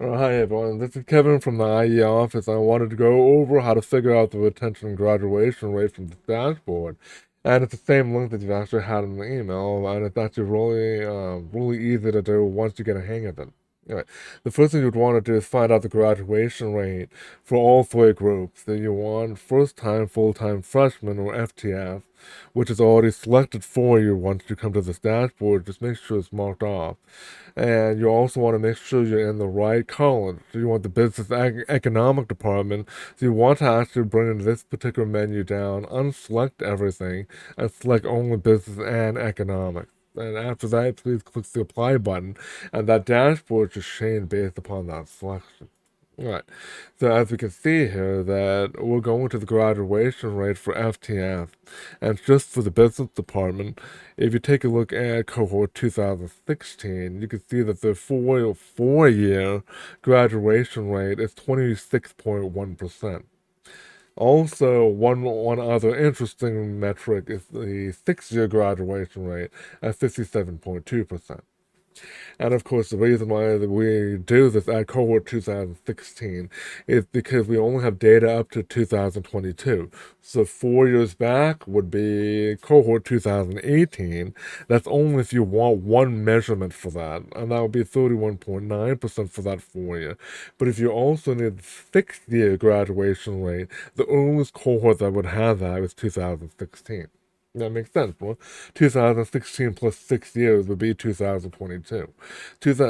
Hi everyone, this is Kevin from the IE office. I wanted to go over how to figure out the retention and graduation rate from the dashboard. And it's the same link that you've actually had in the email, and it's actually really easy to do once you get a hang of it. Alright, the first thing you'd want to do is find out the graduation rate for all three groups. Then you want first-time full-time freshman, or FTF, which is already selected for you once you come to this dashboard. Just make sure it's marked off. And you also want to make sure you're in the right college. So you want the business economic department. So you want to actually bring in this particular menu down, unselect everything, and select only business and economics. And after that, please click the apply button, and that dashboard should change based upon that selection. Right. So as we can see here that we're going to the graduation rate for FTF. And just for the business department, if you take a look at cohort 2016, you can see that the four-year graduation rate is 26.1%. Also, one other interesting metric is the 6-year graduation rate at 57.2%. And of course, the reason why we do this at cohort 2016 is because we only have data up to 2022. So 4 years back would be cohort 2018. That's only if you want one measurement for that, and that would be 31.9% for that 4 year. But if you also need 6-year graduation rate, the earliest cohort that would have that is 2016. That makes sense, bro. 2016 plus 6 years would be 2022.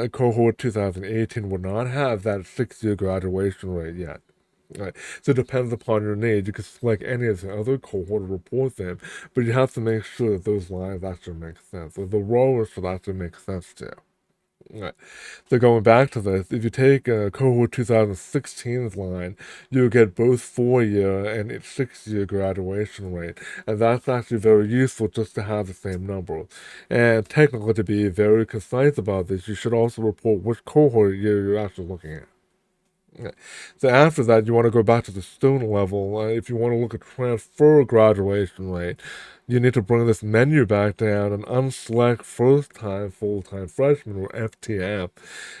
Cohort 2018 would not have that 6-year graduation rate yet. Right. So it depends upon your need. You can select any of the other cohort to report them, but you have to make sure that those lines actually make sense. So the rows should actually make sense too. Right. So going back to this, if you take cohort 2016's line, you'll get both 4-year and 6-year graduation rate. And that's actually very useful just to have the same number. And technically, to be very concise about this, you should also report which cohort year you're actually looking at. Okay. So after that, you want to go back to the student level. If you want to look at transfer graduation rate, you need to bring this menu back down and unselect first-time full-time freshman, or FTF,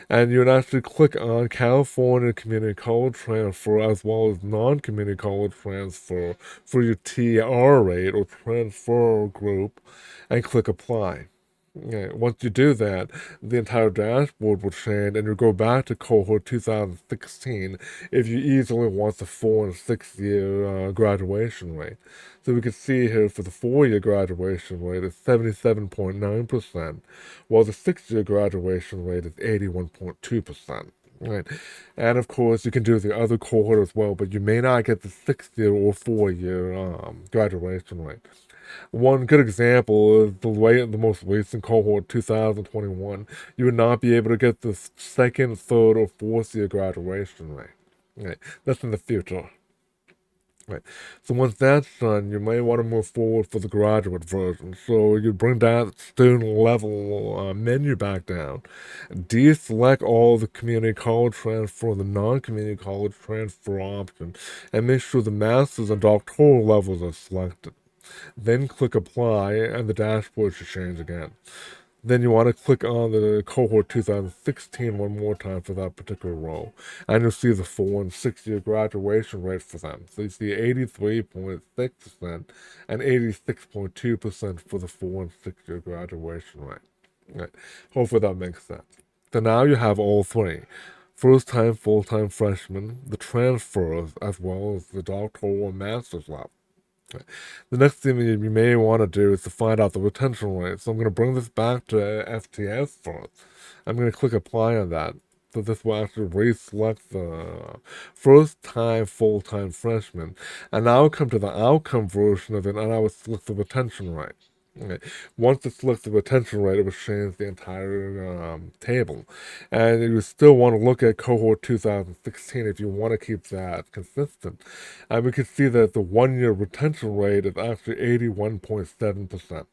and you would actually click on California Community College Transfer as well as non-community college transfer for your TR rate or transfer group, and click apply. Yeah, once you do that, the entire dashboard will change, and you go back to cohort 2016 if you easily want the 4 and 6 year graduation rate. So we can see here for the 4-year graduation rate is 77.9%, while the 6-year graduation rate is 81.2%. Right. And of course, you can do the other cohort as well, but you may not get the 6-year or 4-year graduation rate. One good example is the most recent cohort, 2021. You would not be able to get the second, third, or fourth year graduation rate. Right. That's in the future. Right. So once that's done, you may want to move forward for the graduate version. So you bring that student level menu back down, deselect all the community college transfer, the non-community college transfer option, and make sure the master's and doctoral levels are selected. Then click apply, and the dashboard should change again. Then you want to click on the cohort 2016 one more time for that particular role. And you'll see the 4 and 6 year graduation rate for them. So you see 83.6% and 86.2% for the 4 and 6 year graduation rate. Right. Hopefully that makes sense. So now you have all three. First time full time freshmen, the transfers, as well as the doctoral and master's level. The next thing you may want to do is to find out the retention rate. So I'm going to bring this back to FTS first. I'm going to click apply on that. So this will actually reselect the first time full-time freshman. And now I'll come to the outcome version of it, and I will select the retention rate. Okay. Once it selects the retention rate, it will change the entire table. And you still want to look at cohort 2016 if you want to keep that consistent. And we can see that the 1 year retention rate is actually 81.7%.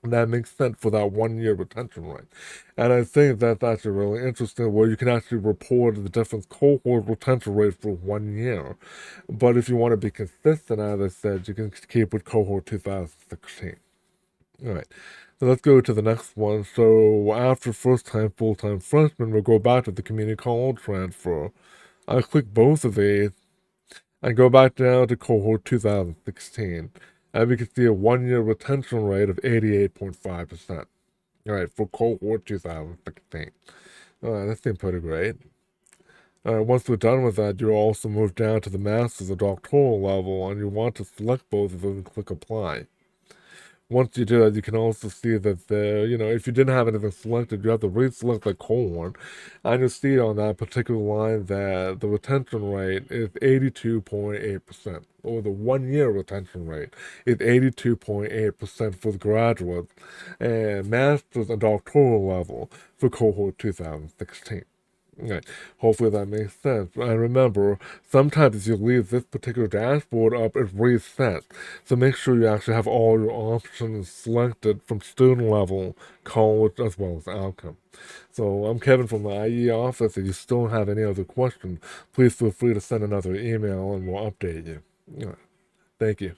And that makes sense for that 1 year retention rate. And I think that's actually really interesting where you can actually report the different cohort retention rate for 1 year. But if you want to be consistent, as I said, you can keep with cohort 2016. All right. So let's go to the next one. So after first-time full-time freshman, we'll go back to the community college transfer. I click both of these and go back down to cohort 2016. And we can see a 1-year retention rate of 88.5%. All right, for cohort 2016. All right, that seems pretty great. Once we're done with that, you'll also move down to the master's or doctoral level, and you want to select both of them and click apply. Once you do that, you can also see that if you didn't have anything selected, you have to reselect the cohort, and you'll see on that particular line that the retention rate is 82.8%, or the 1-year retention rate is 82.8% for the graduates, and master's and doctoral level for cohort 2016. Right. Hopefully that makes sense. And remember, sometimes if you leave this particular dashboard up, it resets. So make sure you actually have all your options selected from student level, college, as well as outcome. So I'm Kevin from the IE office. If you still have any other questions, please feel free to send another email and we'll update you. Thank you.